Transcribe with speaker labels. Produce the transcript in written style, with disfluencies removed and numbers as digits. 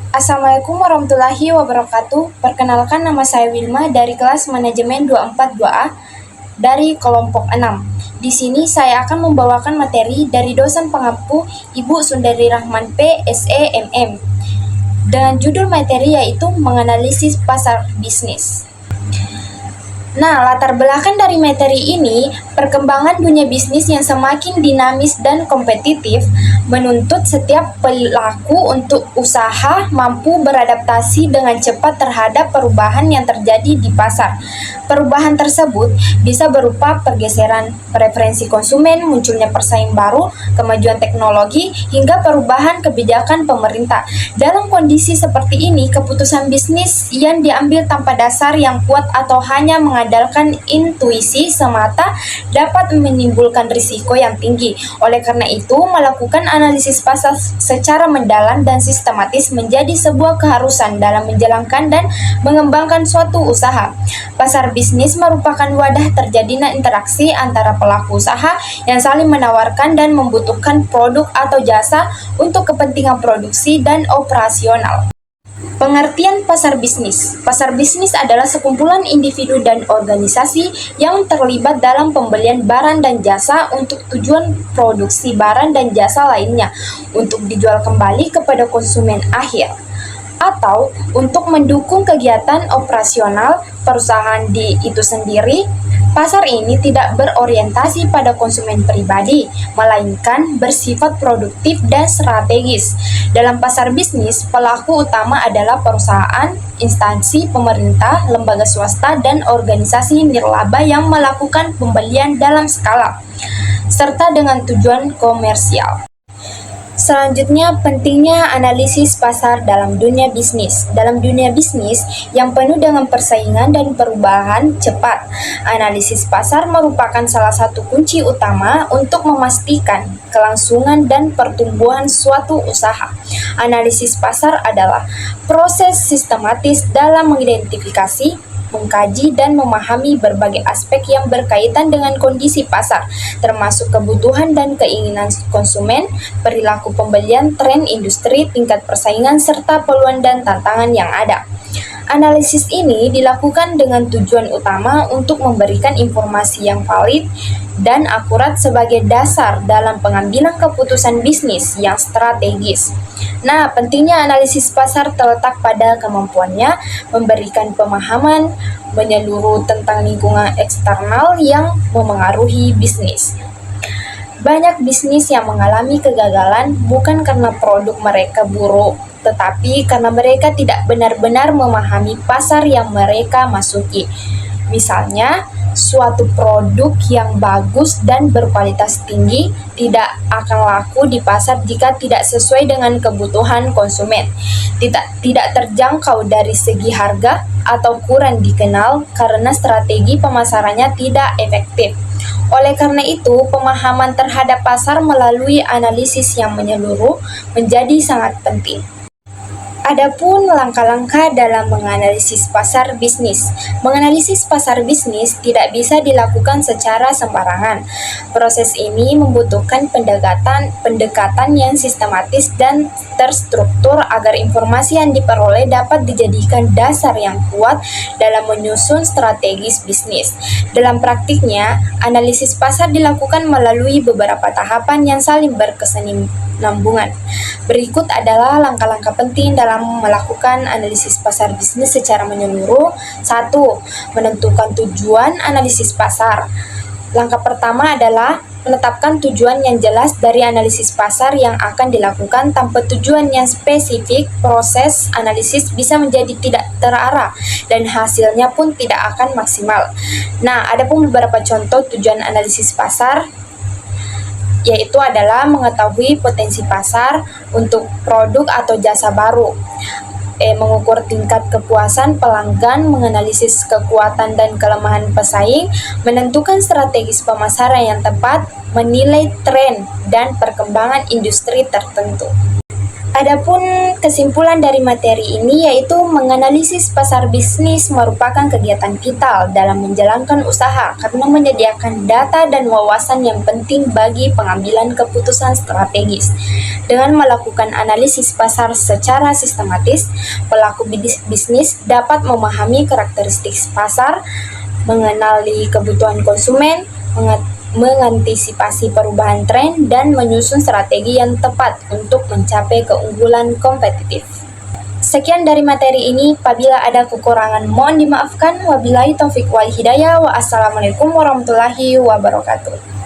Speaker 1: Assalamualaikum warahmatullahi wabarakatuh. Perkenalkan, nama saya Wilma dari kelas manajemen 242A dari kelompok 6. Di sini saya akan membawakan materi dari dosen pengampu Ibu Sundari Rahman P. SE MM dengan judul materi yaitu menganalisis pasar bisnis. Nah, latar belakang dari materi ini, perkembangan dunia bisnis yang semakin dinamis dan kompetitif menuntut setiap pelaku untuk usaha mampu beradaptasi dengan cepat terhadap perubahan yang terjadi di pasar. Perubahan tersebut bisa berupa pergeseran preferensi konsumen, munculnya persaing baru, kemajuan teknologi, hingga perubahan kebijakan pemerintah. Dalam kondisi seperti ini, keputusan bisnis yang diambil tanpa dasar yang kuat atau hanya mengandalkan intuisi semata dapat menimbulkan risiko yang tinggi. Oleh karena itu, melakukan analisis pasar secara mendalam dan sistematis menjadi sebuah keharusan dalam menjalankan dan mengembangkan suatu usaha. Pasar bisnis merupakan wadah terjadinya interaksi antara pelaku usaha yang saling menawarkan dan membutuhkan produk atau jasa untuk kepentingan produksi dan operasional. Pengertian pasar bisnis. Pasar bisnis adalah sekumpulan individu dan organisasi yang terlibat dalam pembelian barang dan jasa untuk tujuan produksi barang dan jasa lainnya untuk dijual kembali kepada konsumen akhir atau untuk mendukung kegiatan operasional perusahaan itu sendiri. Pasar ini tidak berorientasi pada konsumen pribadi, melainkan bersifat produktif dan strategis. Dalam pasar bisnis, pelaku utama adalah perusahaan, instansi pemerintah, lembaga swasta, dan organisasi nirlaba yang melakukan pembelian dalam skala, serta dengan tujuan komersial. Selanjutnya, pentingnya analisis pasar dalam dunia bisnis. Dalam dunia bisnis yang penuh dengan persaingan dan perubahan cepat, analisis pasar merupakan salah satu kunci utama untuk memastikan kelangsungan dan pertumbuhan suatu usaha. Analisis pasar adalah proses sistematis dalam mengidentifikasi, mengkaji, dan memahami berbagai aspek yang berkaitan dengan kondisi pasar, termasuk kebutuhan dan keinginan konsumen, perilaku pembelian, tren industri, tingkat persaingan, serta peluang dan tantangan yang ada. Analisis ini dilakukan dengan tujuan utama untuk memberikan informasi yang valid dan akurat sebagai dasar dalam pengambilan keputusan bisnis yang strategis. Nah, pentingnya analisis pasar terletak pada kemampuannya memberikan pemahaman menyeluruh tentang lingkungan eksternal yang memengaruhi bisnis. Banyak bisnis yang mengalami kegagalan bukan karena produk mereka buruk, tetapi karena mereka tidak benar-benar memahami pasar yang mereka masuki. Misalnya, suatu produk yang bagus dan berkualitas tinggi tidak akan laku di pasar jika tidak sesuai dengan kebutuhan konsumen, tidak terjangkau dari segi harga, atau kurang dikenal karena strategi pemasarannya tidak efektif. Oleh karena itu, pemahaman terhadap pasar melalui analisis yang menyeluruh menjadi sangat penting. Adapun langkah-langkah dalam menganalisis pasar bisnis. Menganalisis pasar bisnis tidak bisa dilakukan secara sembarangan. Proses ini membutuhkan pendekatan yang sistematis dan terstruktur agar informasi yang diperoleh dapat dijadikan dasar yang kuat dalam menyusun strategis bisnis. Dalam praktiknya, analisis pasar dilakukan melalui beberapa tahapan yang saling berkesinambungan. Berikut adalah langkah-langkah penting dalam melakukan analisis pasar bisnis secara menyeluruh. 1. Menentukan tujuan analisis pasar. Langkah pertama adalah menetapkan tujuan yang jelas dari analisis pasar yang akan dilakukan. Tanpa tujuan yang spesifik, proses analisis bisa menjadi tidak terarah dan hasilnya pun tidak akan maksimal. Nah, ada pun beberapa contoh tujuan analisis pasar, yaitu adalah mengetahui potensi pasar untuk produk atau jasa baru, mengukur tingkat kepuasan pelanggan, menganalisis kekuatan dan kelemahan pesaing, menentukan strategis pemasaran yang tepat, menilai tren dan perkembangan industri tertentu. Adapun kesimpulan dari materi ini yaitu menganalisis pasar bisnis merupakan kegiatan vital dalam menjalankan usaha karena menyediakan data dan wawasan yang penting bagi pengambilan keputusan strategis. Dengan melakukan analisis pasar secara sistematis, pelaku bisnis dapat memahami karakteristik pasar, mengenali kebutuhan konsumen, mengantisipasi perubahan tren, dan menyusun strategi yang tepat untuk mencapai keunggulan kompetitif. Sekian dari materi ini, apabila ada kekurangan mohon dimaafkan. Wabillahi taufik wal hidayah. Wassalamualaikum warahmatullahi wabarakatuh.